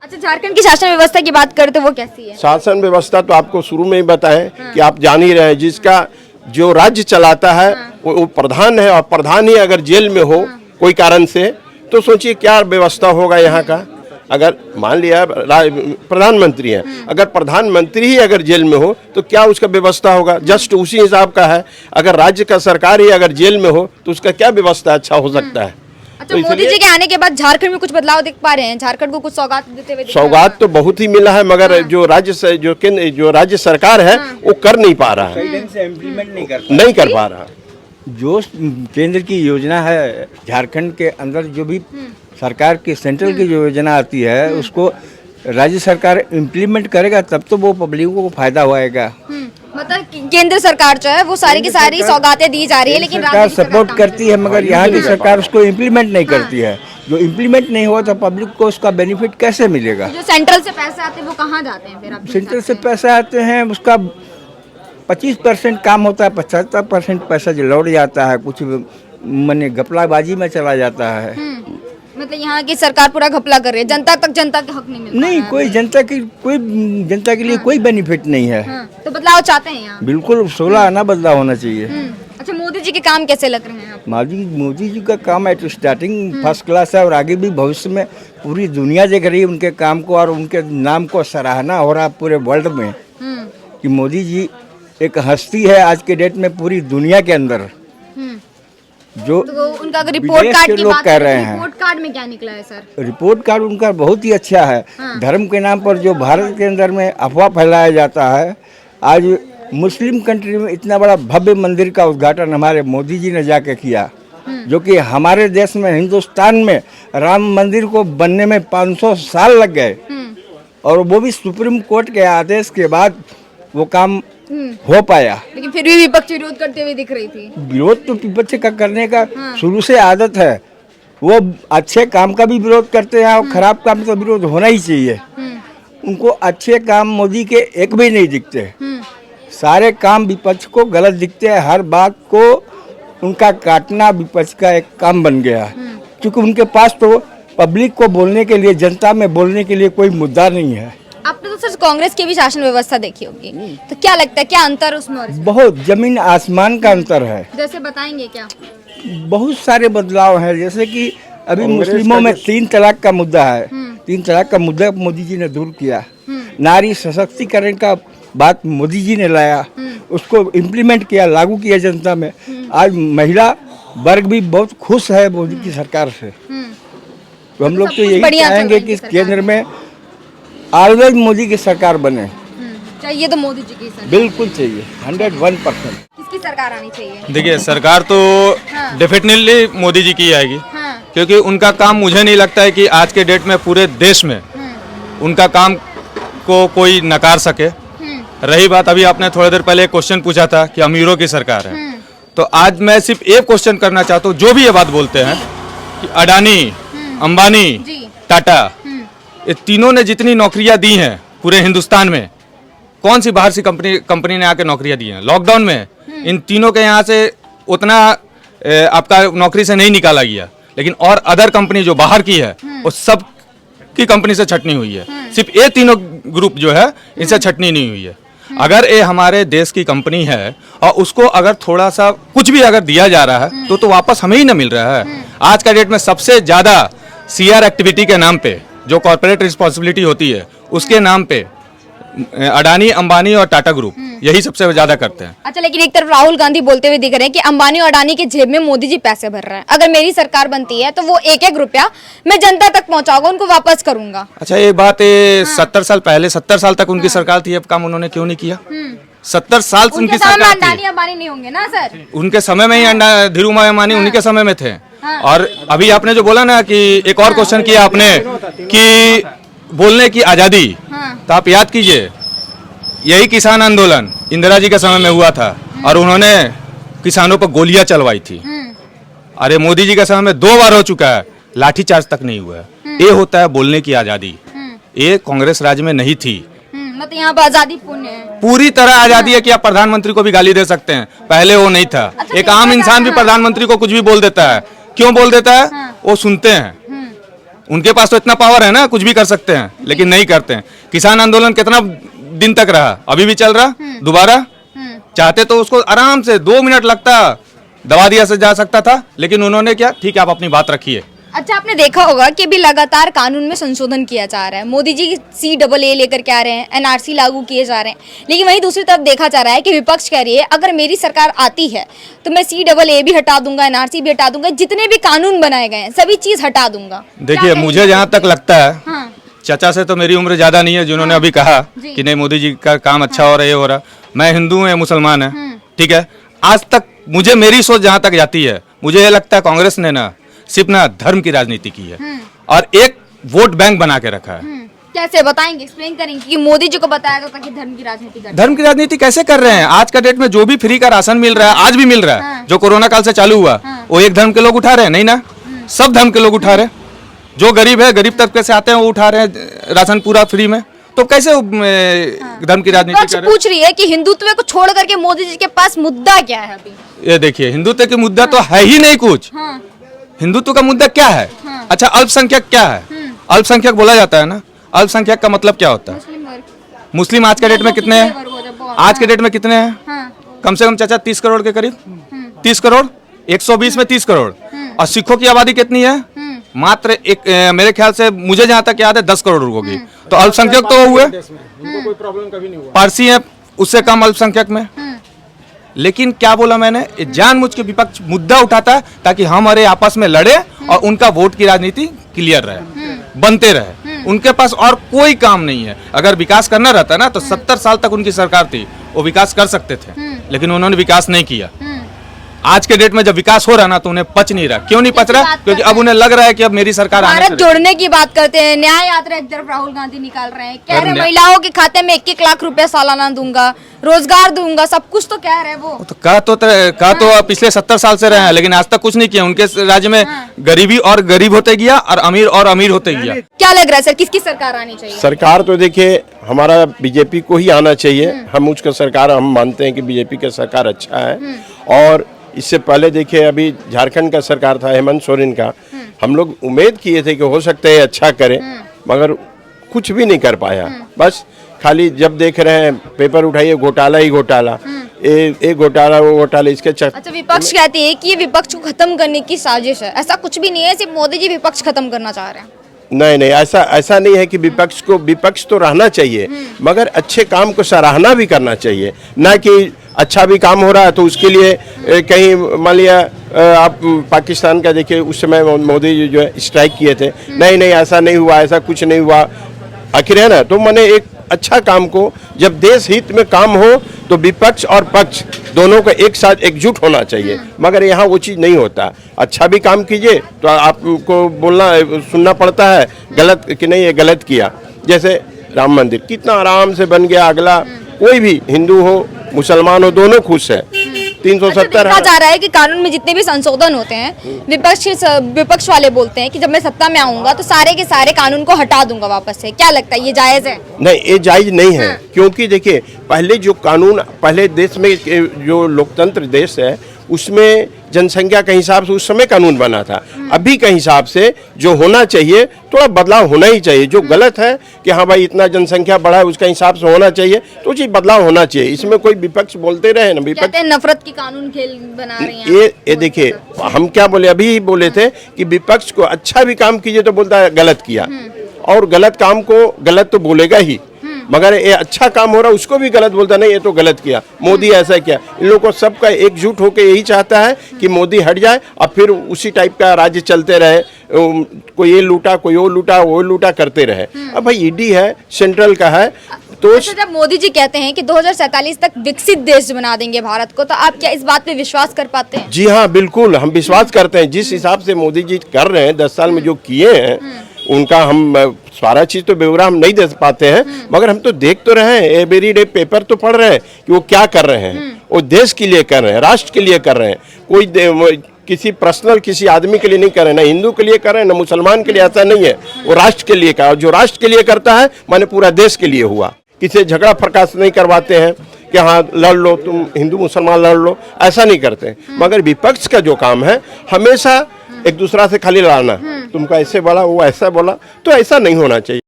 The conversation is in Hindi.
अच्छा, झारखंड की शासन व्यवस्था की बात करते वो कैसी है? शासन व्यवस्था तो आपको शुरू में ही बताएं कि आप जान ही रहे हैं, जिसका जो राज्य चलाता है वो प्रधान है, और प्रधान ही अगर जेल में हो कोई कारण से, तो सोचिए क्या व्यवस्था होगा यहाँ का। अगर मान लिया प्रधानमंत्री है, अगर प्रधानमंत्री ही अगर जेल में हो तो क्या उसका व्यवस्था होगा, जस्ट उसी हिसाब का है। अगर राज्य का सरकार ही अगर जेल में हो तो उसका क्या व्यवस्था अच्छा हो सकता है। अच्छा, मोदी जी के आने के बाद झारखंड में कुछ बदलाव दिख पा रहे हैं? झारखंड को कुछ सौगात देते हुए दिख रहे हैं? सौगात तो बहुत ही मिला है, मगर जो राज्य सरकार है वो कर नहीं पा रहा है, ढंग से इम्प्लीमेंट नहीं कर पा रहा। जो केंद्र की योजना है, झारखंड के अंदर जो भी सरकार की सेंट्रल की जो योजना आती है उसको राज्य सरकार इम्प्लीमेंट करेगा, तब तो वो पब्लिक को फायदा होएगा। मतलब केंद्र सरकार जो है वो सारी की सारी सौगातें दी जा रही है, लेकिन सरकार राज्य की सपोर्ट काम करती है, मगर यहाँ की सरकार उसको इम्प्लीमेंट नहीं करती है। जो इम्प्लीमेंट नहीं हुआ तो पब्लिक को उसका बेनिफिट कैसे मिलेगा? जो सेंट्रल से पैसे आते हैं वो कहाँ जाते हैं फिर? आपके सेंट्रल हिसाब से पैसे आते हैं, उसका 25% काम होता है, 75% पैसा जो लौट जाता है, कुछ माने घपलाबाजी में चला जाता है। मतलब यहाँ की सरकार पूरा घपला कर रही है, जनता तक जनता के हक नहीं मिल नहीं, कोई जनता के लिए कोई बेनिफिट नहीं है। तो बदलाव चाहते हैं यहाँ? बिल्कुल 16 आना बदलाव होना चाहिए। अच्छा, मोदी जी के काम कैसे लग रहे हैं आपको? मोदी जी का काम है तो स्टार्टिंग फर्स्ट क्लास है, और आगे भी भविष्य में पूरी दुनिया देख रही है उनके काम को, और उनके नाम को सराहना हो रहा है पूरे वर्ल्ड में कि मोदी जी एक हस्ती है आज के डेट में पूरी दुनिया के अंदर। जो तो उनका अगर रिपोर्ट विदेश कार्ड के की लोग बात कह करें, रहे हैं। रिपोर्ट कार्ड में क्या निकला है सर? रिपोर्ट कार्ड उनका बहुत ही अच्छा है। धर्म के नाम पर जो भारत के अंदर में अफवाह फैलाया जाता है, आज मुस्लिम कंट्री में इतना बड़ा भव्य मंदिर का उद्घाटन हमारे मोदी जी ने जाके किया, जो कि हमारे देश में हिंदुस्तान में राम मंदिर को बनने में 500 साल लग गए, और वो भी सुप्रीम कोर्ट के आदेश के बाद वो काम हो पाया। लेकिन फिर भी विपक्ष विरोध करते हुए दिख रही थी। विरोध तो विपक्ष का करने का शुरू से आदत है, वो अच्छे काम का भी विरोध करते हैं और खराब काम का विरोध होना ही चाहिए। उनको अच्छे काम मोदी के एक भी नहीं दिखते, सारे काम विपक्ष को गलत दिखते हैं। हर बात को उनका काटना विपक्ष का एक काम बन गया है, क्योंकि उनके पास तो पब्लिक को बोलने के लिए, जनता में बोलने के लिए कोई मुद्दा नहीं है। आपने तो सर कांग्रेस की भी शासन व्यवस्था देखी होगी, तो क्या लगता है क्या अंतर उसमें और इसमें? बहुत जमीन आसमान का अंतर है। जैसे बताएंगे क्या? बहुत सारे बदलाव हैं, जैसे कि अभी मुस्लिमों में 3 तलाक का मुद्दा है। 3 तलाक का मुद्दा मोदी जी ने दूर किया। नारी सशक्तिकरण का बात मोदी जी ने लाया, उसको इम्प्लीमेंट किया, लागू किया जनता में। आज महिला वर्ग भी बहुत खुश है मोदी की सरकार से। तो हम लोग तो यही चाहेंगे कि केंद्र में ऑलवेज मोदी की सरकार बने। चाहिए तो मोदी जी की सरकार बिल्कुल चाहिए, 101%। किसकी सरकार आनी चाहिए? देखिए, सरकार तो डेफिनेटली मोदी जी की आएगी, क्योंकि उनका काम मुझे नहीं लगता है कि आज के डेट में पूरे देश में उनका काम को कोई नकार सके। रही बात, अभी आपने थोड़ी देर पहले एक क्वेश्चन पूछा था कि अमीरों की सरकार है, तो आज मैं सिर्फ एक क्वेश्चन करना चाहता हूँ। जो भी ये बात बोलते हैं कि अडानी, अंबानी, टाटा, ये तीनों ने जितनी नौकरियां दी हैं पूरे हिंदुस्तान में, कौन सी बाहर सी कंपनी ने आके नौकरियां दी हैं? लॉकडाउन में इन तीनों के यहाँ से उतना आपका नौकरी से नहीं निकाला गया, लेकिन और अदर कंपनी जो बाहर की है वो सब की कंपनी से छटनी हुई है। सिर्फ ये तीनों ग्रुप जो है इनसे छटनी नहीं हुई है। अगर ये हमारे देश की कंपनी है और उसको अगर थोड़ा सा कुछ भी अगर दिया जा रहा है तो वापस हमें ही ना मिल रहा है। आज का डेट में सबसे ज़्यादा CR एक्टिविटी के नाम पे, जो कॉर्पोरेट रिस्पॉन्सिबिलिटी होती है, उसके नाम पे अडानी, अंबानी और टाटा ग्रुप यही सबसे ज्यादा करते हैं। अच्छा, लेकिन एक तरफ राहुल गांधी बोलते हुए दिख रहे हैं कि अंबानी और अडानी की जेब में मोदी जी पैसे भर रहे हैं, अगर मेरी सरकार बनती है तो वो 1-1 रुपया मैं जनता तक पहुंचाऊंगा, उनको वापस करूंगा। अच्छा, ये बात 70 साल पहले, 70 साल तक उनकी सरकार थी, अब काम उन्होंने क्यों नहीं किया? 70 साल उनकी सरकार थी। अडानी अंबानी नहीं होंगे ना सर? उनके समय में ही धीरूभाई अंबानी उन्हीं के समय में थे। और अभी आपने जो बोला ना कि एक और क्वेश्चन किया आपने कि बोलने की आजादी, तो आप याद कीजिए, यही किसान आंदोलन इंदिरा जी के समय में हुआ था और उन्होंने किसानों पर गोलियां चलवाई थी। अरे मोदी जी के समय में 2 बार हो चुका है, लाठीचार्ज तक नहीं हुआ है। ये होता है बोलने की आजादी, ये कांग्रेस राज में नहीं थी। मतलब यहाँ पर आजादी पूर्ण है, पूरी तरह आजादी है कि आप प्रधानमंत्री को भी गाली दे सकते हैं, पहले वो नहीं था। एक आम इंसान भी प्रधानमंत्री को कुछ भी बोल देता है। क्यों बोल देता है? वो सुनते हैं। उनके पास तो इतना पावर है ना, कुछ भी कर सकते हैं, लेकिन नहीं करते हैं। किसान आंदोलन कितना दिन तक रहा, अभी भी चल रहा। दोबारा चाहते तो उसको आराम से 2 मिनट लगता, दबा दिया से जा सकता था, लेकिन उन्होंने क्या, ठीक है आप अपनी बात रखिए। अच्छा, आपने देखा होगा कि अभी लगातार कानून में संशोधन किया जा रहा है। मोदी जी CAA लेकर के आ रहे हैं, NRC लागू किए जा रहे हैं, लेकिन वहीं दूसरी तरफ देखा जा रहा है कि विपक्ष कह रही है अगर मेरी सरकार आती है तो मैं CAA भी हटा दूंगा, NRC भी हटा दूंगा, जितने भी कानून बनाए गए हैं सभी चीज हटा दूंगा। देखिए, मुझे जहाँ तक लगता है, चाचा से तो मेरी उम्र ज्यादा नहीं है, जिन्होंने अभी कहा कि नहीं मोदी जी का काम अच्छा हो रहा है, ये हो रहा। मैं हिंदू हूँ, मुसलमान है, ठीक है। आज तक मुझे, मेरी सोच जहाँ तक जाती है, मुझे ये लगता है कांग्रेस ने ना सिर्फ ना धर्म की राजनीति की है और एक वोट बैंक बना के रखा है। कैसे बताएंगे, एक्सप्लेन करेंगे कि मोदी जी को बताया था कि धर्म की राजनीति कर। धर्म की राजनीति कैसे कर रहे हैं? आज का डेट में जो भी फ्री का राशन मिल रहा है, आज भी मिल रहा है, जो कोरोना काल से चालू हुआ, वो एक धर्म के लोग उठा रहे हैं? नहीं ना, सब धर्म के लोग उठा रहे हैं। जो गरीब है, गरीब तबके से आते हैं, वो उठा रहे हैं राशन पूरा फ्री में। तो कैसे धर्म की राजनीति कर रहे हैं? पूछ रही है कि हिंदुत्व को छोड़ करके मोदी जी के पास मुद्दा क्या है अभी? ये देखिए, हिंदुत्व के मुद्दा तो है ही नहीं कुछ। हिंदुत्व का मुद्दा क्या है? अच्छा, अल्पसंख्यक क्या है? अल्पसंख्यक बोला जाता है ना, अल्पसंख्यक का मतलब क्या होता है? मुस्लिम आज के डेट में कितने हैं? आज के डेट में कितने हैं? कम से कम चाचा 30 करोड़ के करीब, 30 करोड़, 120 में 30 करोड़। और सिखों की आबादी कितनी है? मात्र एक, मेरे ख्याल से मुझे जहाँ तक याद है 10 करोड़ होगी। तो अल्पसंख्यक तो हुए, कोई प्रॉब्लम कभी नहीं हुआ। पारसी है उससे कम अल्पसंख्यक में। लेकिन क्या बोला मैंने, जानबूझ के विपक्ष मुद्दा उठाता है ताकि हमारे आपस में लड़े और उनका वोट की राजनीति क्लियर रहे, बनते रहे। उनके पास और कोई काम नहीं है। अगर विकास करना रहता ना तो 70 साल तक उनकी सरकार थी, वो विकास कर सकते थे, लेकिन उन्होंने विकास नहीं किया। आज के डेट में जब विकास हो रहा ना तो उन्हें पच नहीं रहा। क्यों नहीं पच रहा? क्योंकि अब उन्हें लग रहा है कि अब मेरी सरकार आने भारत जोड़ने की बात करते हैं, न्याय यात्रा एक तरफ राहुल गांधी निकाल रहे हैं, कह रहे हैं महिलाओं के खाते में 1-1 लाख रुपए सालाना दूंगा, रोजगार दूंगा, सब कुछ तो कह रहे हैं वो। तो कहा तो पिछले 70 साल से रहे हैं, लेकिन आज तक कुछ नहीं किया। उनके राज्य में गरीबी और गरीब होते गया और अमीर होते गया। क्या लग रहा है सर, किसकी सरकार आनी चाहिए? सरकार तो देखिए हमारा बीजेपी को ही आना चाहिए। हम उसका सरकार, हम मानते हैं कि बीजेपी का सरकार अच्छा है। और इससे पहले देखिए अभी झारखंड का सरकार था, हेमंत सोरेन का, हम लोग उम्मीद किए थे कि हो सकता है अच्छा करे, मगर कुछ भी नहीं कर पाया। बस खाली जब देख रहे हैं पेपर उठाइए, घोटाला ही घोटाला, ये घोटाला वो घोटाला, इसके अच्छा, विपक्ष कहती है कि ये विपक्ष को खत्म करने की साजिश है। ऐसा कुछ भी नहीं है, सिर्फ मोदी जी विपक्ष खत्म करना चाह रहे हैं। नहीं, ऐसा नहीं है कि विपक्ष तो रहना चाहिए, मगर अच्छे काम को सराहना भी करना चाहिए। ना कि अच्छा भी काम हो रहा है तो उसके लिए कहीं मान लिया आप पाकिस्तान का देखिए, उस समय मोदी जी जो है स्ट्राइक किए थे, नहीं ऐसा नहीं हुआ, ऐसा कुछ नहीं हुआ, आखिर है ना। तो मैंने एक अच्छा काम को, जब देश हित में काम हो तो विपक्ष और पक्ष दोनों को एक साथ एकजुट होना चाहिए, मगर यहाँ वो चीज़ नहीं होता। अच्छा भी काम कीजिए तो आपको सुनना पड़ता है गलत कि नहीं, ये गलत किया। जैसे राम मंदिर कितना आराम से बन गया, अगला कोई भी हिंदू हो मुसलमान हो दोनों खुश है। 370 कहा जा रहा है कि कानून में जितने भी संशोधन होते हैं, विपक्ष वाले बोलते हैं कि जब मैं सत्ता में आऊंगा तो सारे के सारे कानून को हटा दूंगा वापस से। क्या लगता है, ये जायज है? नहीं, ये जायज नहीं है। क्योंकि देखिए पहले जो कानून, पहले देश में जो लोकतंत्र देश है उसमें जनसंख्या के हिसाब से उस समय कानून बना था। अभी के हिसाब से जो होना चाहिए थोड़ा बदलाव होना ही चाहिए। जो गलत है कि हाँ भाई इतना जनसंख्या बढ़ा है उसका हिसाब से होना चाहिए, तो चीज बदलाव होना चाहिए। इसमें कोई विपक्ष बोलते रहे ना, विपक्ष कहते हैं नफरत की कानून खेल बना रहे हैं। ये देखिए हम क्या बोले, अभी ही बोले थे कि विपक्ष को अच्छा भी काम कीजिए तो बोलता है गलत किया, और गलत काम को गलत तो बोलेगा ही, मगर ये अच्छा काम हो रहा है उसको भी गलत बोलता नहीं, ये तो गलत किया, मोदी ऐसा किया। इन लोगों को सबका एकजुट होकर यही चाहता है कि मोदी हट जाए और फिर उसी टाइप का राज्य चलते रहे, कोई ये लूटा कोई वो लूटा वो लूटा करते रहे। अब भाई ईडी है, सेंट्रल का है, तो अच्छा, जब मोदी जी कहते हैं कि 2047 तक विकसित देश बना देंगे भारत को, तो आप क्या इस बात पे विश्वास कर पाते हैं? जी हाँ, बिल्कुल हम विश्वास करते हैं। जिस हिसाब से मोदी जी कर रहे हैं 10 साल में जो किए हैं, उनका हम सारा चीज तो ब्यौरा हम नहीं दे पाते हैं, मगर हम तो देख तो रहे हैं, एवरी डे पेपर तो पढ़ रहे हैं कि वो क्या कर रहे हैं। वो देश के लिए कर रहे हैं, राष्ट्र के लिए कर रहे हैं, कोई किसी पर्सनल किसी आदमी के लिए नहीं कर रहे हैं, ना हिंदू के लिए कर रहे हैं ना मुसलमान के लिए, ऐसा नहीं है। वो राष्ट्र के लिए का, और जो राष्ट्र के लिए करता है माने पूरा देश के लिए हुआ। किसी झगड़ा फरकास नहीं करवाते हैं कि हाँ लड़ लो, तुम हिंदू मुसलमान लड़ लो, ऐसा नहीं करते। मगर विपक्ष का जो काम है हमेशा एक दूसरा से खाली लड़ना, तुमको ऐसे बोला, वो ऐसा बोला, तो ऐसा नहीं होना चाहिए।